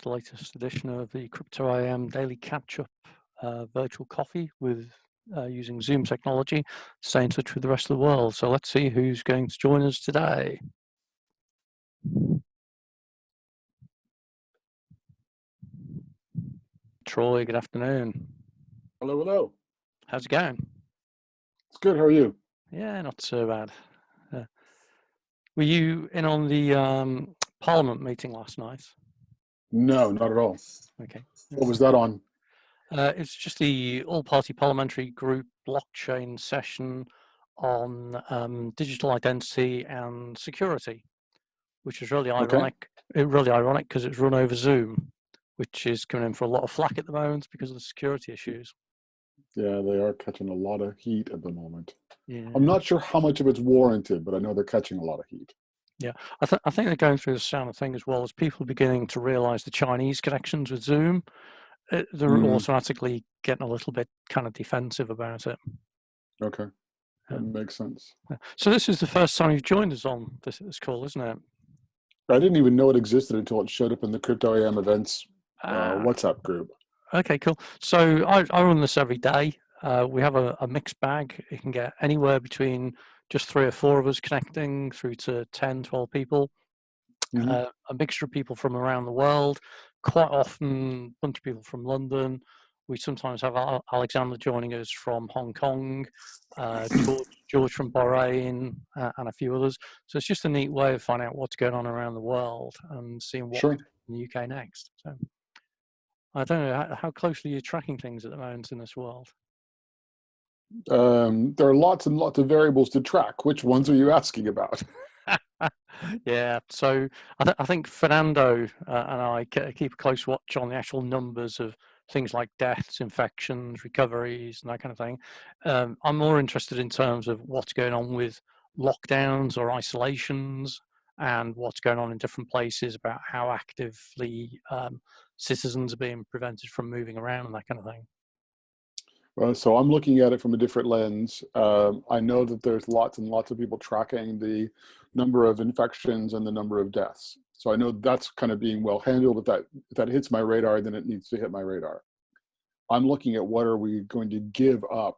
The latest edition of the CryptoAM Daily catch-up virtual coffee with using Zoom technology to stay in touch with the rest of the world. So let's see who's going to join us today. Troy, good afternoon. Hello, hello. How's it going? It's good. How are you? Yeah, not so bad. Were you in on the Parliament meeting last night? No, not at all. Okay. What was that on? It's just the all-party parliamentary group blockchain session on digital identity and security, which is really Okay. ironic. Really ironic because it's run over Zoom, which is coming in for a lot of flack at the moment because of the security issues. Yeah, they are catching a lot of heat at the moment. Yeah, I'm not sure how much of it's warranted, but I know they're catching a lot of heat. yeah. I think they're going through the same thing as well as people beginning to realise the Chinese connections with Zoom. They're automatically getting a little bit kind of defensive about it. Okay, that makes sense. So this is the first time you've joined us on this call, isn't it? I didn't even know it existed until it showed up in the CryptoAM events WhatsApp group. Okay, cool. So I run this every day. We have a mixed bag. You can get anywhere between just 3 or 4 of us connecting through to 10, 12 people. A mixture of people from around the world, quite often a bunch of people from London. We sometimes have Alexander joining us from Hong Kong, George from Bahrain, and a few others. So it's just a neat way of finding out what's going on around the world and seeing what we do in the UK next. So I don't know how closely you're tracking things at the moment in this world. There are lots and lots of variables to track. Which ones are you asking about? Yeah, so I think Fernando and I keep a close watch on the actual numbers of things like deaths, infections, recoveries, and that kind of thing. I'm more interested in terms of what's going on with lockdowns or isolations and what's going on in different places about how actively citizens are being prevented from moving around and that kind of thing. So I'm looking at it from a different lens. I know that there's lots and lots of people tracking the number of infections and the number of deaths. So I know that's kind of being well handled. If that hits my radar, then it needs to hit my radar. I'm looking at what are we going to give up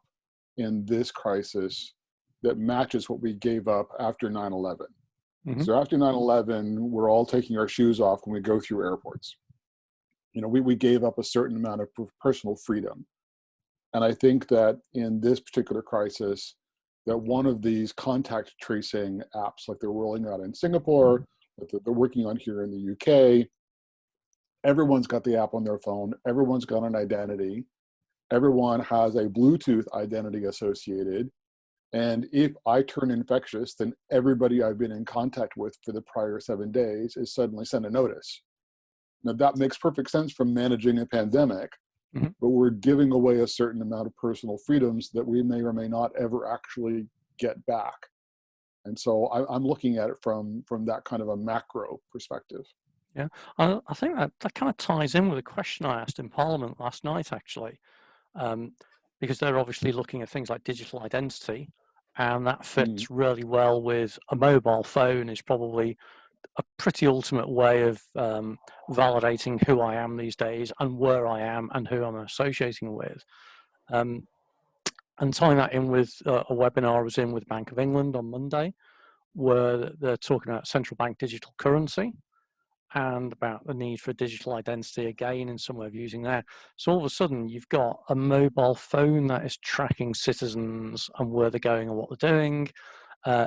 in this crisis that matches what we gave up after 9/11. So after 9/11, we're all taking our shoes off when we go through airports. You know, we gave up a certain amount of personal freedom. And I think that in this particular crisis, that one of these contact tracing apps, like they're rolling out in Singapore, that they're working on here in the UK, everyone's got the app on their phone, everyone's got an identity, everyone has a Bluetooth identity associated. And if I turn infectious, then everybody I've been in contact with for the prior 7 days is suddenly sent a notice. Now that makes perfect sense from managing a pandemic. But we're giving away a certain amount of personal freedoms that we may or may not ever actually get back. And so I'm looking at it from that kind of a macro perspective. Yeah, I think that kind of ties in with a question I asked in Parliament last night, actually, because they're obviously looking at things like digital identity, and that fits really well with a mobile phone is probably a pretty ultimate way of validating who I am these days and where I am and who I'm associating with. And tying that in with a webinar I was in with Bank of England on Monday, where they're talking about central bank digital currency and about the need for digital identity again in some way of using that. So all of a sudden you've got a mobile phone that is tracking citizens and where they're going and what they're doing,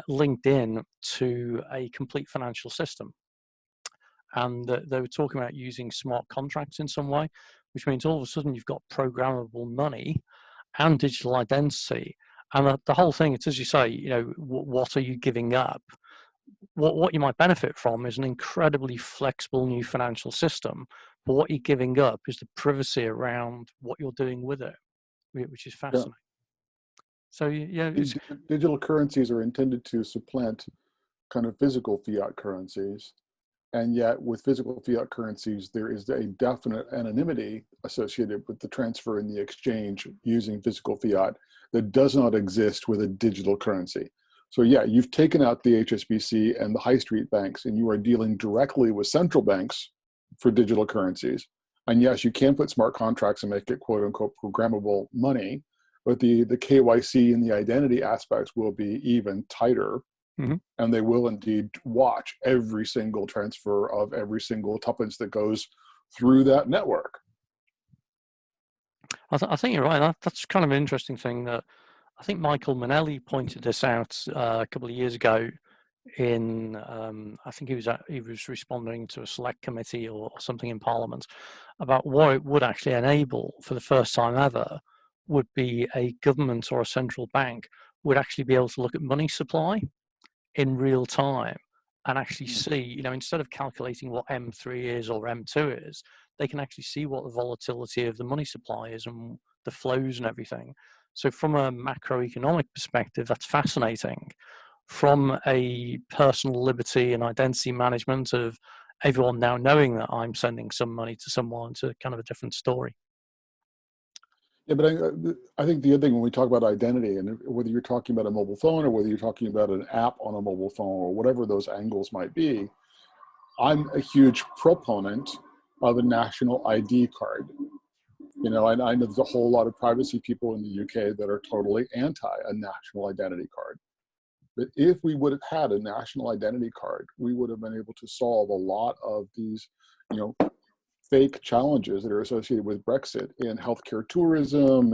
linked in to a complete financial system. And they were talking about using smart contracts in some way, which means all of a sudden you've got programmable money and digital identity. And the whole thing, it's as you say, you know, what are you giving up? What you might benefit from is an incredibly flexible new financial system, but what you're giving up is the privacy around what you're doing with it, which is fascinating. So yeah, digital currencies are intended to supplant kind of physical fiat currencies. And yet with physical fiat currencies, there is a definite anonymity associated with the transfer and the exchange using physical fiat that does not exist with a digital currency. So yeah, you've taken out the HSBC and the high street banks and you are dealing directly with central banks for digital currencies. And yes, you can put smart contracts and make it quote unquote programmable money, but the KYC and the identity aspects will be even tighter. Mm-hmm. And they will indeed watch every single transfer of every single tuppence that goes through that network. I think you're right. That's kind of an interesting thing that I think Michael Manelli pointed this out a couple of years ago in, I think he was responding to a select committee or something in Parliament about what it would actually enable for the first time ever would be a government or a central bank would actually be able to look at money supply in real time and actually see, instead of calculating what M3 is or M2 is, they can actually see what the volatility of the money supply is and the flows and everything. So from a macroeconomic perspective, that's fascinating. From a personal liberty and identity management of everyone now knowing that I'm sending some money to someone, to kind of a different story. Yeah, but I think the other thing when we talk about identity, and whether you're talking about a mobile phone or whether you're talking about an app on a mobile phone or whatever those angles might be, I'm a huge proponent of a national ID card. And I know there's a whole lot of privacy people in the UK that are totally anti a national identity card. But if we would have had a national identity card, we would have been able to solve a lot of these, fake challenges that are associated with Brexit in healthcare tourism,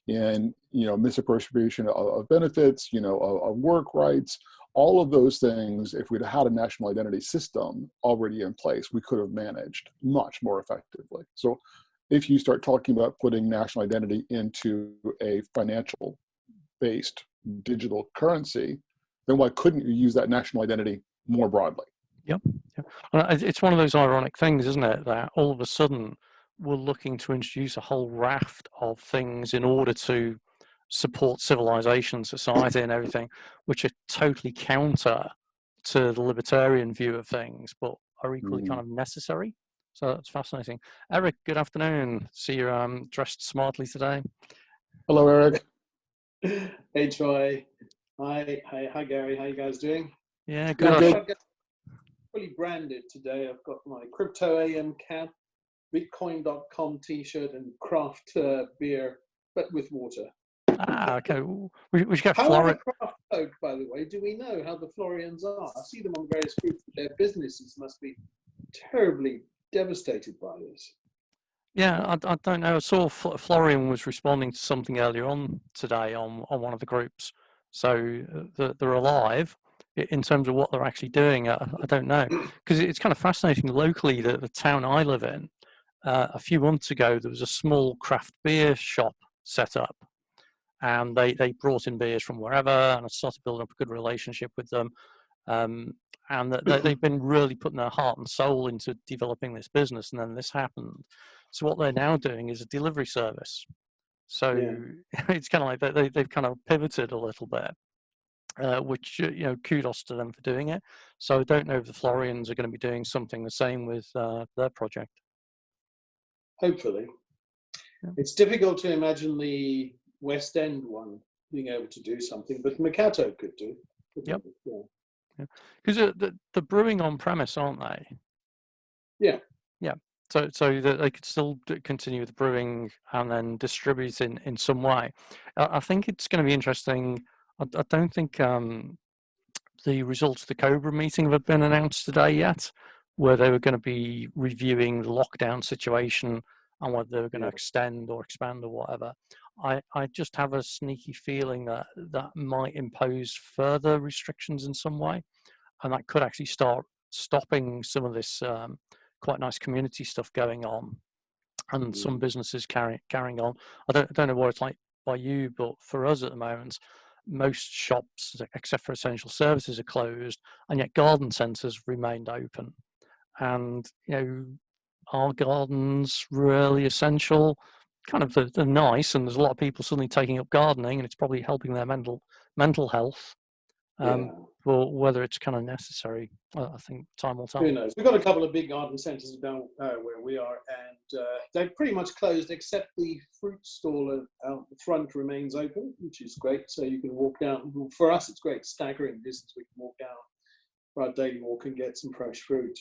in misappropriation of benefits, of work rights, all of those things. If we'd had a national identity system already in place, we could have managed much more effectively. So if you start talking about putting national identity into a financial based digital currency, then why couldn't you use that national identity more broadly? Yep. It's one of those ironic things, isn't it, that all of a sudden we're looking to introduce a whole raft of things in order to support civilization, society and everything, which are totally counter to the libertarian view of things, but are equally kind of necessary. So that's fascinating. Eric, good afternoon. See you're dressed smartly today. Hello, Eric. Hey, Troy. Hi, Gary. How you guys doing? Yeah, good. Good. Fully branded today. I've got my CryptoAM cap, Bitcoin.com T-shirt, and craft beer, but with water. Ah, okay. We should get How are Florida. the craft folk, by the way? Do we know how the Florians are? I see them on various groups. Their businesses must be terribly devastated by this. Yeah, I don't know. I saw Florian was responding to something earlier on today on one of the groups. So they're alive. In terms of what they're actually doing, I don't know. Because it's kind of fascinating locally, that the town I live in, a few months ago, there was a small craft beer shop set up. And they brought in beers from wherever, and I started building up a good relationship with them. And they've been really putting their heart and soul into developing this business, and then this happened. So what they're now doing is a delivery service. So yeah. It's kind of like they've kind of pivoted a little bit, which kudos to them for doing it. So I don't know if the Florians are going to be doing something the same with their project. Hopefully. Yeah. It's difficult to imagine the West End one being able to do something, but Mercato could do. Yep. Because the brewing on premise, aren't they? Yeah. Yeah. So that they could still continue the brewing and then distribute in some way. I think it's going to be interesting. I don't think the results of the Cobra meeting have been announced today yet, where they were going to be reviewing the lockdown situation and whether they were going to extend or expand or whatever. I just have a sneaky feeling that that might impose further restrictions in some way, and that could actually start stopping some of this quite nice community stuff going on, and some businesses carrying on. I don't know what it's like by you, but for us at the moment, most shops, except for essential services, are closed, and yet garden centres remained open. And are gardens really essential? Kind of, they're nice, and there's a lot of people suddenly taking up gardening, and it's probably helping their mental health. But whether it's kind of necessary, I think time will tell. Who knows? We've got a couple of big garden centres down where we are, and they've pretty much closed, except the fruit stall out the front remains open, which is great. So you can walk down. For us, it's great, staggering distance. We can walk down for our daily walk and get some fresh fruit.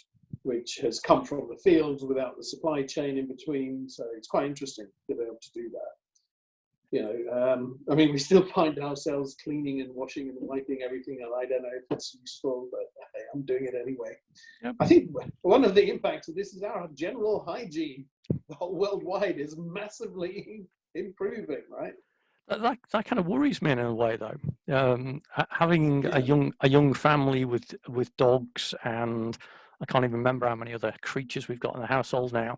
which has come from the fields without the supply chain in between. So it's quite interesting to be able to do that. You know, I mean, we still find ourselves cleaning and washing and wiping everything, and I don't know if it's useful, but hey, I'm doing it anyway. Yep. I think one of the impacts of this is our general hygiene. The whole worldwide is massively improving, right? That kind of worries me in a way, though. Having Yeah. a young family with dogs, and I can't even remember how many other creatures we've got in the household now.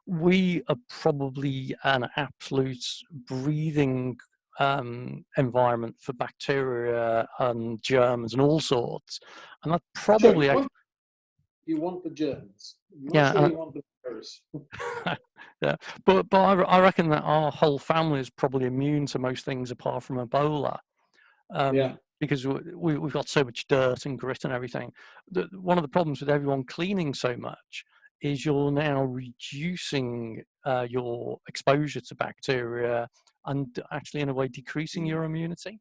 We are probably an absolute breathing environment for bacteria and germs and all sorts, and that probably Sure, you want the germs. I'm not yeah. sure you want the virus. Yeah, but I reckon that our whole family is probably immune to most things apart from Ebola, Yeah. because we've got so much dirt and grit and everything. One of the problems with everyone cleaning so much is you're now reducing your exposure to bacteria and actually, in a way, decreasing your immunity.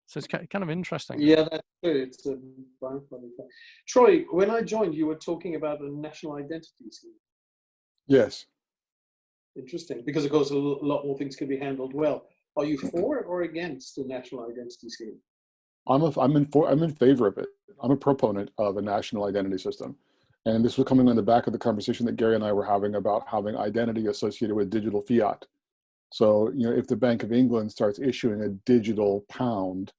So it's kind of interesting. Yeah, that's true. It's a funny thing. Troy, when I joined, you were talking about a national identity scheme. Yes. Interesting, because of course a lot more things can be handled well. Are you for or against a national identity scheme? I'm in favor of it. I'm a proponent of a national identity system. And this was coming on the back of the conversation that Gary and I were having about having identity associated with digital fiat. So, you know, if the Bank of England starts issuing a digital pound,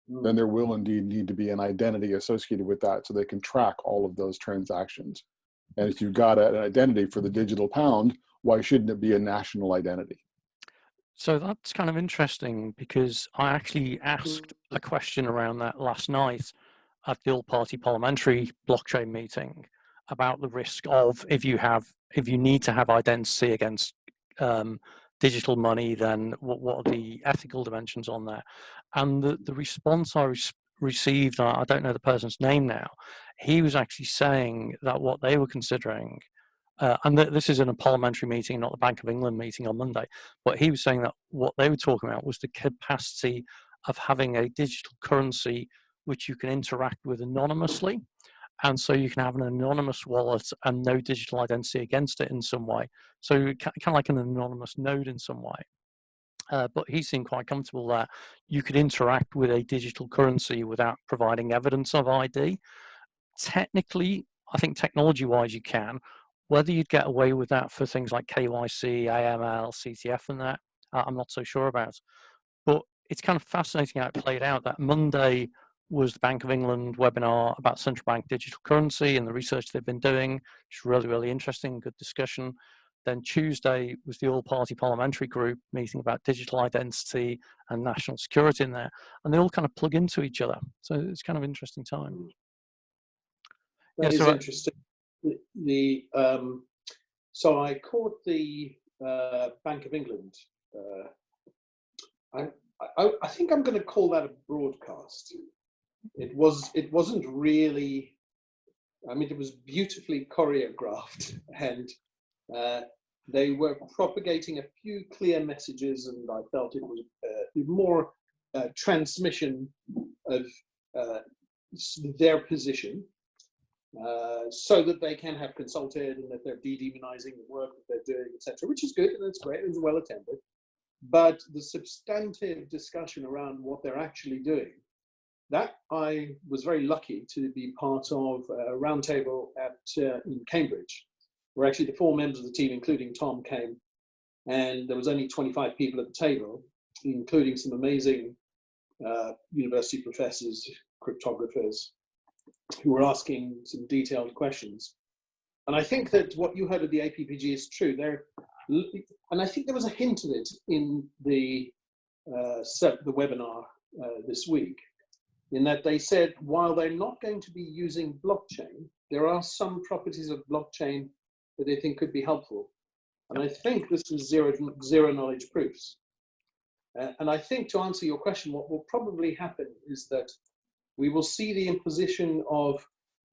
then there will indeed need to be an identity associated with that so they can track all of those transactions. And if you've got an identity for the digital pound, why shouldn't it be a national identity? So that's kind of interesting, because I actually asked a question around that last night at the all-party parliamentary blockchain meeting about the risk of, if you need to have identity against digital money, then what are the ethical dimensions on that? And the response I received, I don't know the person's name now, he was actually saying that what they were considering, and this is in a parliamentary meeting, not the Bank of England meeting on Monday, but he was saying that what they were talking about was the capacity of having a digital currency which you can interact with anonymously. And so you can have an anonymous wallet and no digital identity against it in some way. So kind of like an anonymous node in some way. But he seemed quite comfortable that you could interact with a digital currency without providing evidence of ID. Technically, I think technology-wise you can. Whether you'd get away with that for things like KYC, AML, CTF and that, I'm not so sure about. But it's kind of fascinating how it played out. That Monday was the Bank of England webinar about central bank digital currency and the research they've been doing, which is really, really interesting, good discussion. Then Tuesday was the all-party parliamentary group meeting about digital identity and national security in there. And they all kind of plug into each other. So it's kind of interesting time. That is interesting. So I caught the Bank of England. I think I'm going to call that a broadcast. It wasn't really. I mean, it was beautifully choreographed, and they were propagating a few clear messages, and I felt it was more transmission of their position. So that they can have consulted and that they're de-demonizing the work that they're doing, etc., which is good and it's great, it's well attended. But the substantive discussion around what they're actually doing, that I was very lucky to be part of a roundtable in Cambridge, where actually the 4 members of the team, including Tom, came, and there was only 25 people at the table, including some amazing university professors, cryptographers, who were asking some detailed questions. And I think that what you heard of the APPG is true. And I think there was a hint of it in the webinar this week, in that they said, while they're not going to be using blockchain, there are some properties of blockchain that they think could be helpful. And I think this is zero knowledge proofs. And I think, to answer your question, what will probably happen is that we will see the imposition of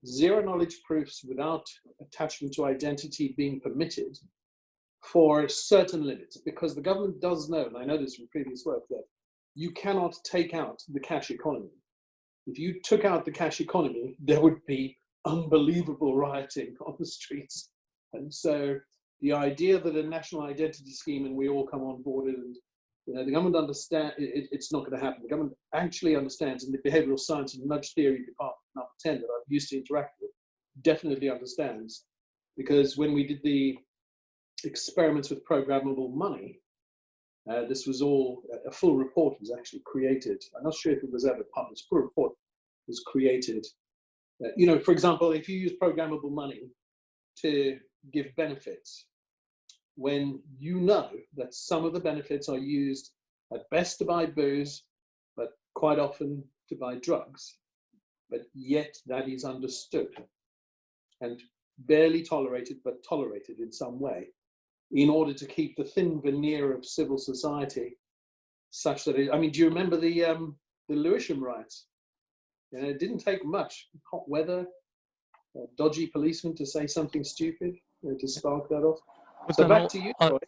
zero knowledge proofs without attachment to identity being permitted for certain limits, because the government does know, and I know this from previous work, that you cannot take out the cash economy. If you took out the cash economy, there would be unbelievable rioting on the streets. And so the idea that a national identity scheme and we all come on board and the government understand it's not going to happen. The government actually understands, and the behavioral science and nudge theory department, number 10, that I've used to interact with, definitely understands. Because when we did the experiments with programmable money, this was all, a full report was actually created. I'm not sure if it was ever published. A full report was created. For example, if you use programmable money to give benefits, when you know that some of the benefits are used at best to buy booze, but quite often to buy drugs, but yet that is understood and barely tolerated, but tolerated in some way, in order to keep the thin veneer of civil society such that it, I mean, do you remember the Lewisham riots? It didn't take much hot weather, dodgy policemen to say something stupid to spark that off. But So then back to you, Troy.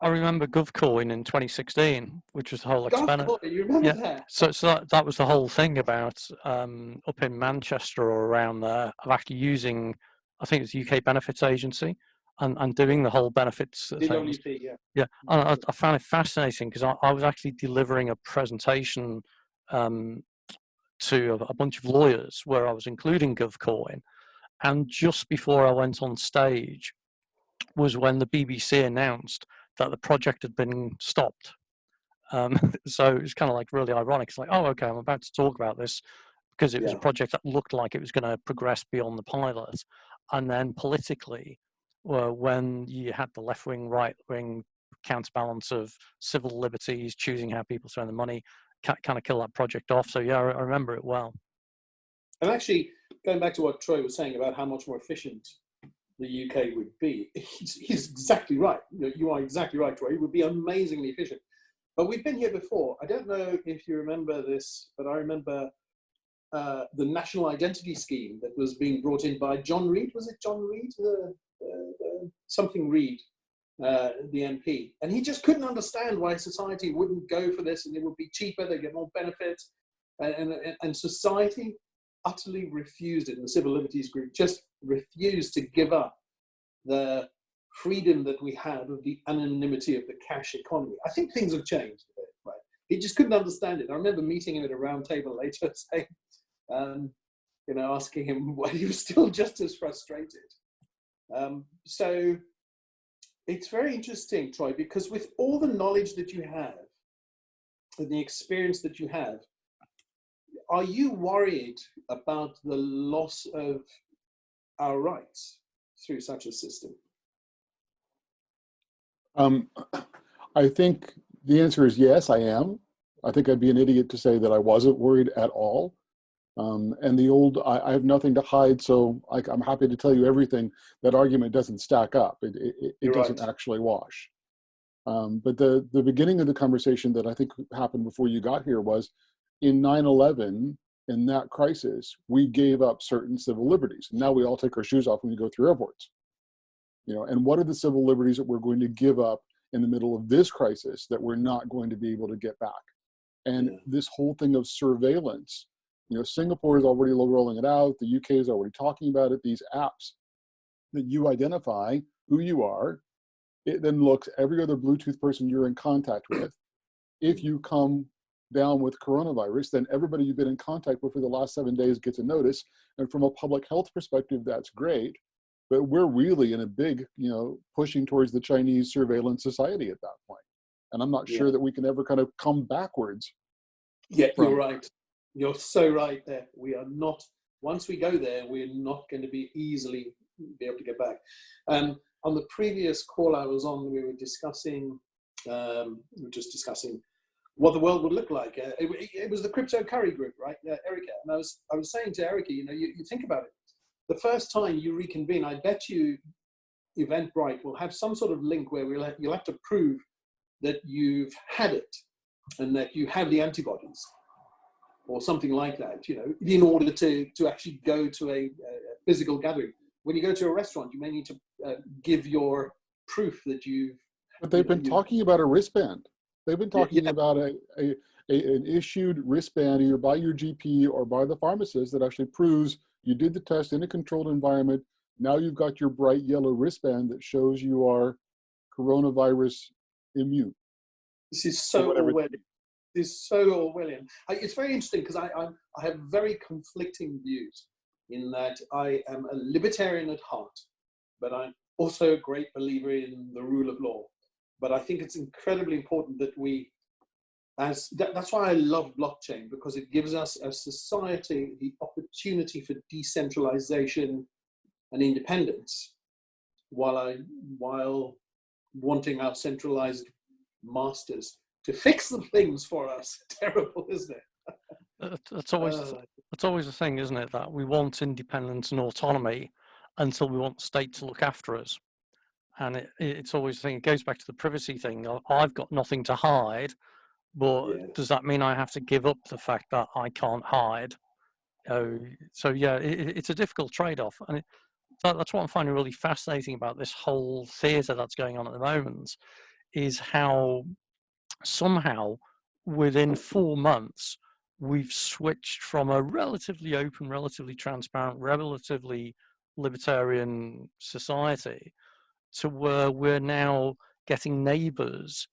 I remember GovCoin in 2016, which was the whole experiment. You remember that? So that was the whole thing about up in Manchester or around there of actually using, I think it's the UK Benefits Agency, and doing the whole benefits things. DWP, yeah. Yeah, I found it fascinating because I was actually delivering a presentation to a bunch of lawyers where I was including GovCoin, and just before I went on stage was when the BBC announced that the project had been stopped. So it was kind of like really ironic. It's like, oh, okay, I'm about to talk about this because it was a project that looked like it was going to progress beyond the pilot. And then politically, when you had the left-wing, right-wing counterbalance of civil liberties, choosing how people spend the money, kind of kill that project off. So yeah, I remember it well. And actually, going back to what Troy was saying about how much more efficient the UK would be, he's exactly right. You are exactly right, Troy. It would be amazingly efficient. But we've been here before. I don't know if you remember this, but I remember the national identity scheme that was being brought in by John Reid. Was it John Reid? Something Reid, the MP. And he just couldn't understand why society wouldn't go for this, and it would be cheaper, they'd get more benefits. And society utterly refused it. And the Civil Liberties Group just refused to give up the freedom that we have of the anonymity of the cash economy. I think things have changed a bit, right? He just couldn't understand it. I remember meeting him at a round table later, saying, asking him why he was still just as frustrated. So it's very interesting, Troy, because with all the knowledge that you have and the experience that you have, are you worried about the loss of our rights through such a system? I think the answer is yes, I am. I think I'd be an idiot to say that I wasn't worried at all. And the old, I have nothing to hide, so I'm happy to tell you everything. That argument doesn't stack up. It doesn't actually wash. But the beginning of the conversation that I think happened before you got here was in 9/11, in that crisis, we gave up certain civil liberties. Now we all take our shoes off when we go through airports. And what are the civil liberties that we're going to give up in the middle of this crisis that we're not going to be able to get back? And this whole thing of surveillance, Singapore is already rolling it out. The UK is already talking about it. These apps that you identify who you are, it then looks every other Bluetooth person you're in contact with. If you come down with coronavirus, then everybody you've been in contact with for the last 7 days gets a notice. And from a public health perspective, that's great. But we're really in a big, pushing towards the Chinese surveillance society at that point. And I'm not sure that we can ever kind of come backwards. Yeah, you're right. You're so right there. We are not, once we go there, we're not going to be able to get back. On the previous call I was on, we were discussing, what the world would look like. It was the Crypto Curry group, right, Erica? And I was saying to Erica, you think about it. The first time you reconvene, I bet you Eventbrite will have some sort of link where you'll have to prove that you've had it and that you have the antibodies or something like that, in order to actually go to a physical gathering. When you go to a restaurant, you may need to give your proof that you've... But they've been talking about a wristband. They've been talking about an issued wristband either by your GP or by the pharmacist that actually proves You did the test in a controlled environment. Now you've got your bright yellow wristband that shows you are coronavirus immune. This is so Orwellian. This is so Orwellian. It's very interesting because I have very conflicting views in that I am a libertarian at heart, but I'm also a great believer in the rule of law. But I think it's incredibly important that that's why I love blockchain, because it gives us as society the opportunity for decentralization and independence while wanting our centralized masters to fix the things for us. Terrible, isn't it? That's always the thing, isn't it? That we want independence and autonomy until we want the state to look after us. And it's always the thing, it goes back to the privacy thing. I've got nothing to hide, but does that mean I have to give up the fact that I can't hide? So yeah, it's a difficult trade-off. And that's what I'm finding really fascinating about this whole theatre that's going on at the moment, is how somehow within 4 months, we've switched from a relatively open, relatively transparent, relatively libertarian society to where we're now getting neighbours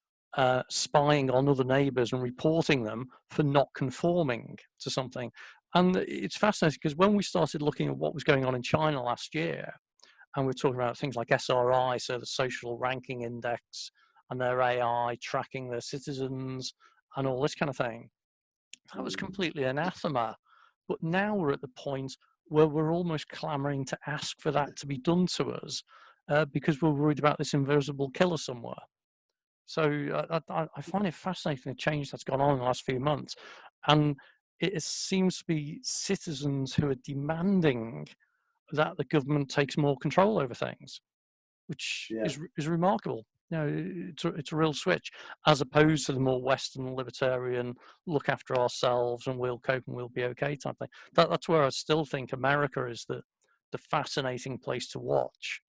spying on other neighbours and reporting them for not conforming to something. And it's fascinating because when we started looking at what was going on in China last year, and we're talking about things like SRI, so the social ranking index, and their AI tracking their citizens and all this kind of thing, that was completely anathema. But now we're at the point where we're almost clamoring to ask for that to be done to us because we're worried about this invisible killer somewhere. So I find it fascinating, the change that's gone on in the last few months. And it seems to be citizens who are demanding that the government takes more control over things, which is remarkable. You know, it's a real switch, as opposed to the more Western libertarian, look after ourselves and we'll cope and we'll be okay type thing. That's where I still think America is the fascinating place to watch,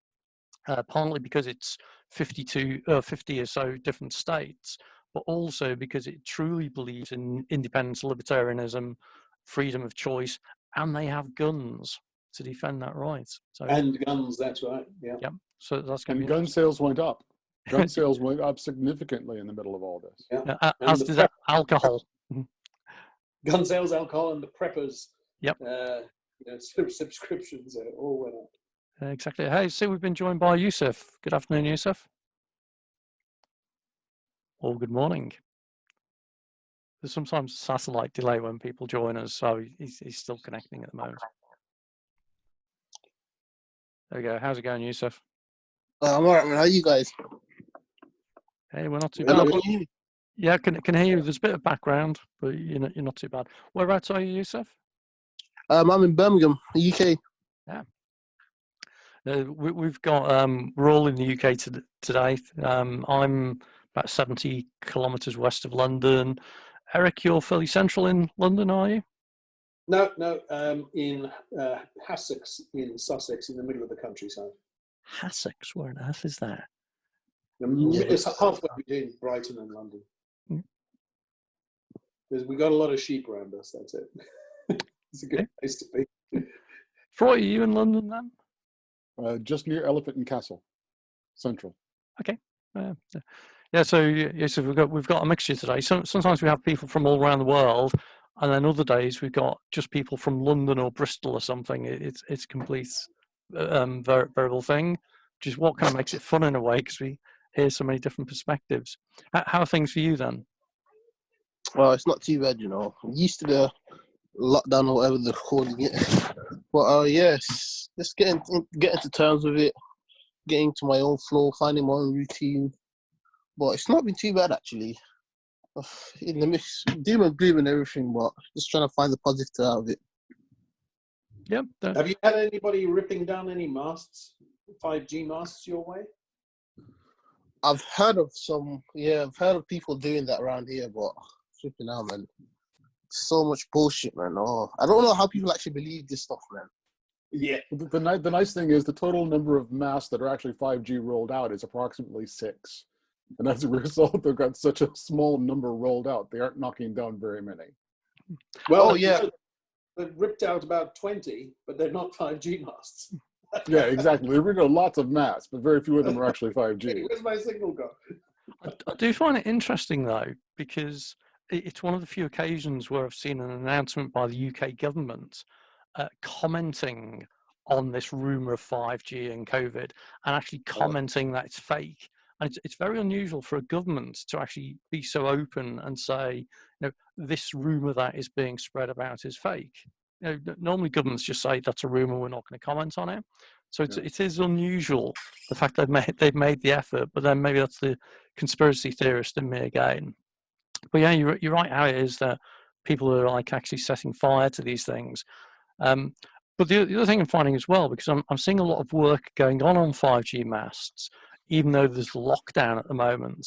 partly because it's 50 or so different states, but also because it truly believes in independence, libertarianism, freedom of choice, and they have guns to defend that right. So, and guns, that's right. Yeah. Yep. So that's going to be gun sales went up. Gun sales went up significantly in the middle of all this. Yeah. As did alcohol. Gun sales, alcohol, and the preppers. Yep. Subscriptions all went up. Exactly. Hey, so we've been joined by Yusuf. Good afternoon, Yusuf. Or good morning. There's sometimes a satellite delay when people join us, so he's still connecting at the moment. There we go. How's it going, Yusuf? I'm alright, man. How are you guys? Hey, we're not too bad. Can you hear me? Yeah, can hear you. There's a bit of background, but you're not too bad. Whereabouts are you, Yusuf? I'm in Birmingham, UK. Yeah. We've got we're all in the UK today. I'm about 70 kilometres west of London. Eric, you're fairly central in London, are you? No, in Hassocks in Sussex, in the middle of the countryside. Hassocks, where on earth is that? It's halfway between Brighton and London. Because we got a lot of sheep around us, that's it. It's a good place to be. Troy, are you in London then? Just near Elephant and Castle, central. Okay. Yeah, so yes, we've got a mixture today. Sometimes we have people from all around the world, and then other days we've got just people from London or Bristol or something. It's a complete variable thing, which is what kind of makes it fun in a way, because we hear so many different perspectives. How are things for you then? Well, it's not too bad, you know. I'm used to the lockdown or whatever they're calling it. But yes, just getting to terms with it, getting to my own flow, finding my own routine. But it's not been too bad, actually. In the mix, doom and gloom and everything, but just trying to find the positive out of it. Yep. Have you had anybody ripping down any masts, 5G masts your way? I've heard of some, I've heard of people doing that around here, but flipping out, man. So much bullshit, man. Oh, I don't know how people actually believe this stuff, man. Yeah. The nice thing is the total number of masts that are actually 5G rolled out is approximately 6. And as a result, they've got such a small number rolled out. They aren't knocking down very many. Well, ripped out about 20, but they're not 5G masts. Yeah, exactly. There were lots of masts, but very few of them are actually 5G. Where's my signal go? I do find it interesting though, because it's one of the few occasions where I've seen an announcement by the UK government commenting on this rumor of 5G and COVID, and actually commenting that it's fake. And it's very unusual for a government to actually be so open and say, this rumor that is being spread about is fake. Normally governments just say that's a rumor, we're not going to comment on it. So it is unusual, the fact they've made the effort, but then maybe that's the conspiracy theorist in me again. But yeah, you're right how it is that people are like actually setting fire to these things. But the other thing I'm finding as well, because I'm seeing a lot of work going on 5G masts, even though there's lockdown at the moment,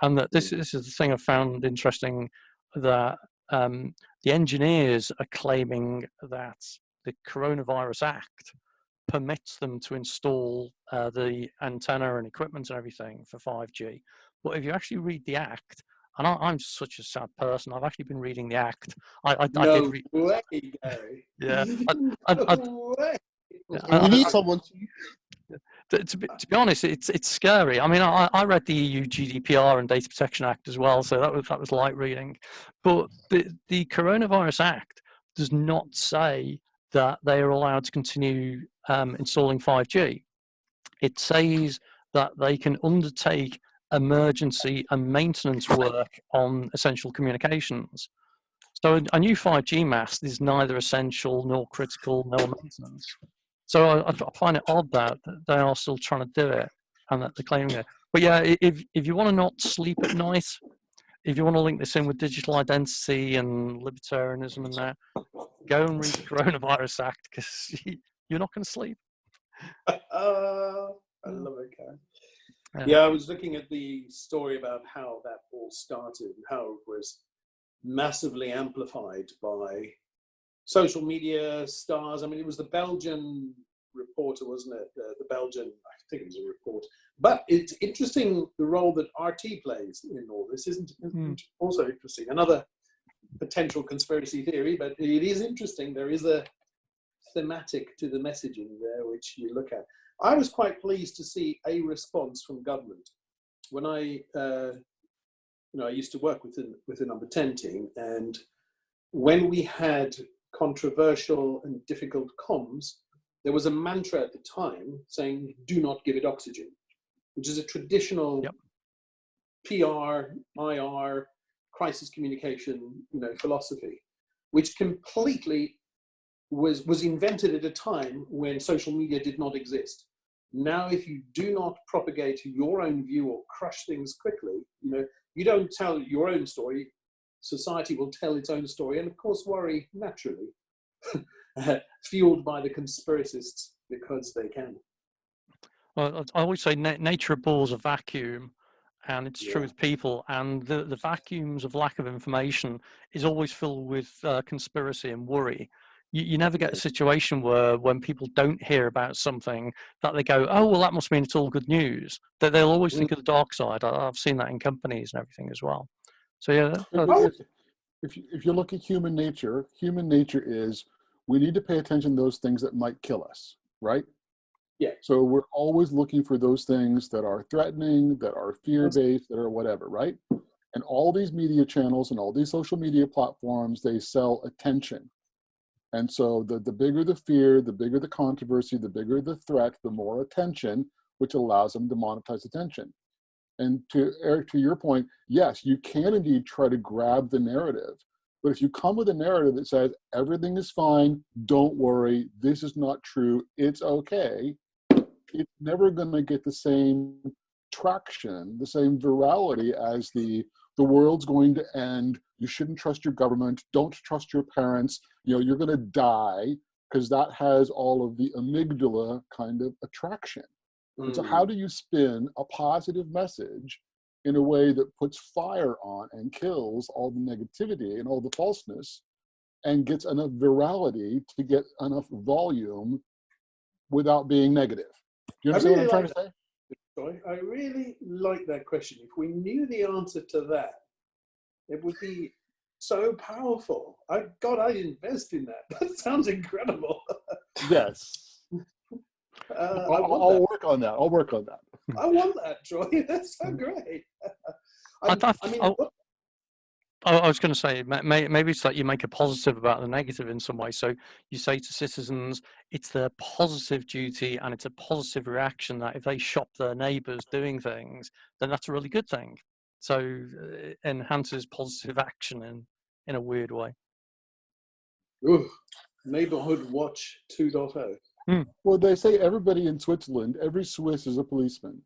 and that this is the thing I found interesting, that the engineers are claiming that the Coronavirus Act permits them to install the antenna and equipment and everything for 5G. But if you actually read the Act, and I'm such a sad person, I've actually been reading the Act. I No did way, Gary. yeah. No way. We need someone To be honest, it's scary. I mean, I read the EU GDPR and Data Protection Act as well, so that was light reading. But the Coronavirus Act does not say that they are allowed to continue installing 5G. It says that they can undertake emergency and maintenance work on essential communications. So a new 5G mast is neither essential nor critical nor maintenance. So I find it odd that they are still trying to do it and that they're claiming it. But yeah, if you want to not sleep at night, if you want to link this in with digital identity and libertarianism and that, go and read the Coronavirus Act, because you're not going to sleep. I love it, Karen. Yeah, I was looking at the story about how that all started and how it was massively amplified by social media stars. I mean, it was the Belgian reporter, wasn't it? The Belgian, I think it was a report. But it's interesting the role that RT plays in all this, isn't it? Also interesting. Another potential conspiracy theory, but it is interesting. There is a thematic to the messaging there, which you look at. I was quite pleased to see a response from government. When I used to work with the number 10 team, and when we had controversial and difficult comms, there was a mantra at the time saying, do not give it oxygen, which is a traditional PR, IR, crisis communication, philosophy, which completely was invented at a time when social media did not exist. Now, if you do not propagate your own view or crush things quickly, you don't tell your own story, society will tell its own story, and of course worry naturally, fueled by the conspiracists because they can. Well, I always say nature abhors a vacuum, and it's true with people, and the vacuums of lack of information is always filled with conspiracy and worry. You never get a situation where when people don't hear about something that they go, oh, well, that must mean it's all good news. That they'll always think of the dark side. I've seen that in companies and everything as well. So yeah. If you look at human nature is we need to pay attention to those things that might kill us, right? Yeah. So we're always looking for those things that are threatening, that are fear-based, that are whatever, right? And all these media channels and all these social media platforms, they sell attention. And so the bigger the fear, the bigger the controversy, the bigger the threat, the more attention, which allows them to monetize attention. And to Eric, to your point, yes, you can indeed try to grab the narrative. But if you come with a narrative that says everything is fine, don't worry, this is not true, it's okay, it's never going to get the same traction, the same virality as the world's going to end, you shouldn't trust your government, don't trust your parents, you're going to die, because that has all of the amygdala kind of attraction. And so how do you spin a positive message in a way that puts fire on and kills all the negativity and all the falseness and gets enough virality to get enough volume without being negative? Do you understand what I'm trying to say? I really like that question. If we knew the answer to that, it would be so powerful. God, I'd invest in that. That sounds incredible. Yes. I'll work on that. I'll work on that. I want that, Troy. That's so great. I was going to say, maybe it's like you make a positive about the negative in some way. So you say to citizens, it's their positive duty and it's a positive reaction that if they shop their neighbours doing things, then that's a really good thing. So it enhances positive action in a weird way. Ooh, Neighborhood Watch 2.0. Well, they say everybody in Switzerland, every Swiss is a policeman.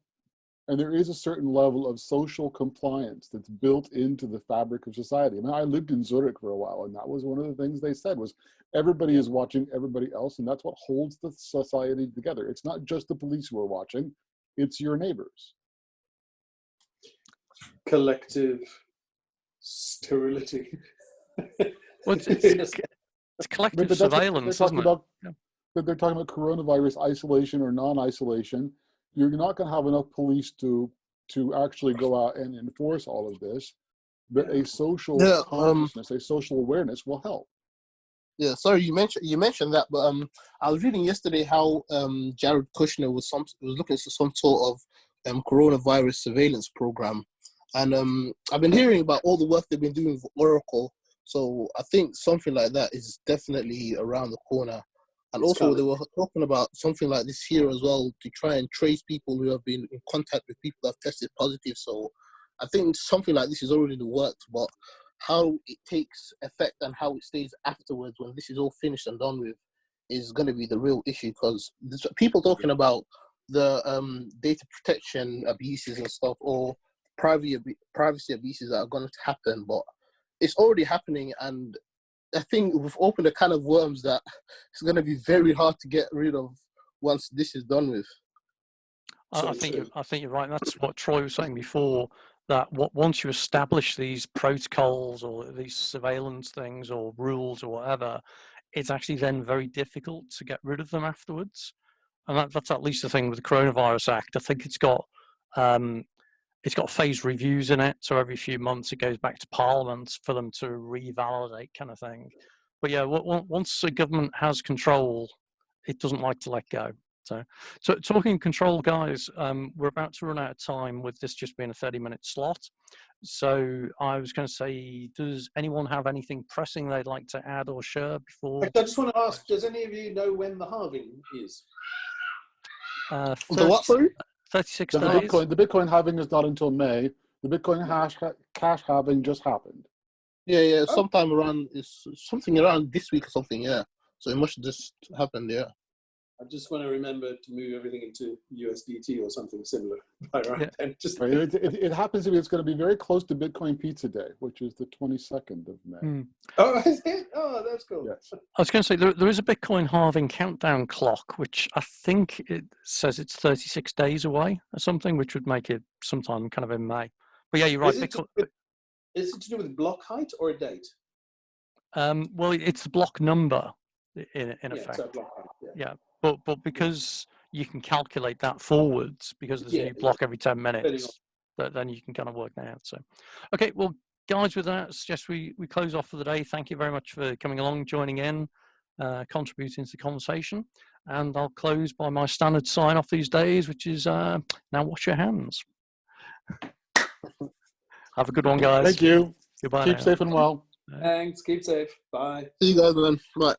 And there is a certain level of social compliance that's built into the fabric of society. I mean, I lived in Zurich for a while, and that was one of the things they said was everybody is watching everybody else, and that's what holds the society together. It's not just the police who are watching, it's your neighbors. Collective sterility. Well, it's collective surveillance, isn't it? But they're talking about coronavirus isolation or non-isolation. You're not going to have enough police to actually go out and enforce all of this, but a social consciousness, a social awareness will help. Yeah, sorry, you mentioned that, but I was reading yesterday how Jared Kushner was looking for some sort of coronavirus surveillance program, and I've been hearing about all the work they've been doing with Oracle. So I think something like that is definitely around the corner. And also, they were talking about something like this here as well to try and trace people who have been in contact with people that have tested positive. So I think something like this is already in the works, but how it takes effect and how it stays afterwards when this is all finished and done with is going to be the real issue, because there's people talking about the data protection abuses and stuff, or privacy abuses that are going to happen, but it's already happening, and I think we've opened a can of worms that it's going to be very hard to get rid of once this is done with. I think you're right. That's what Troy was saying before, that once you establish these protocols or these surveillance things or rules or whatever, it's actually then very difficult to get rid of them afterwards. And that's at least the thing with the Coronavirus Act. I think it's got phased reviews in it, so every few months it goes back to Parliament for them to revalidate, kind of thing. But yeah, once a government has control, it doesn't like to let go. So talking control, guys, we're about to run out of time with this just being a 30-minute slot. So I was going to say, does anyone have anything pressing they'd like to add or share before? I just want to ask, does any of you know when the halving is? The what, sorry? 36 days. The Bitcoin halving is not until May. The Bitcoin cash halving just happened. Yeah, sometime around, it's something around this week or something, yeah. So it must just happened, yeah. I just want to remember to move everything into USDT or something similar. It happens to be, it's going to be very close to Bitcoin Pizza Day, which is the 22nd of May. Oh, is it? Oh, that's cool. Yes. I was going to say, there is a Bitcoin halving countdown clock, which I think it says it's 36 days away or something, which would make it sometime kind of in May. But yeah, you're right. Is it to do with block height or a date? Well, it's the block number in effect. So block height, yeah. But because you can calculate that forwards, because there's a new block every 10 minutes, then you can kind of work that out. So, okay, well, guys, with that, I suggest we close off for the day. Thank you very much for coming along, joining in, contributing to the conversation. And I'll close by my standard sign off these days, which is now wash your hands. Have a good one, guys. Thank you. Goodbye. Keep safe and well. Thanks. Keep safe. Bye. See you guys, man. Bye.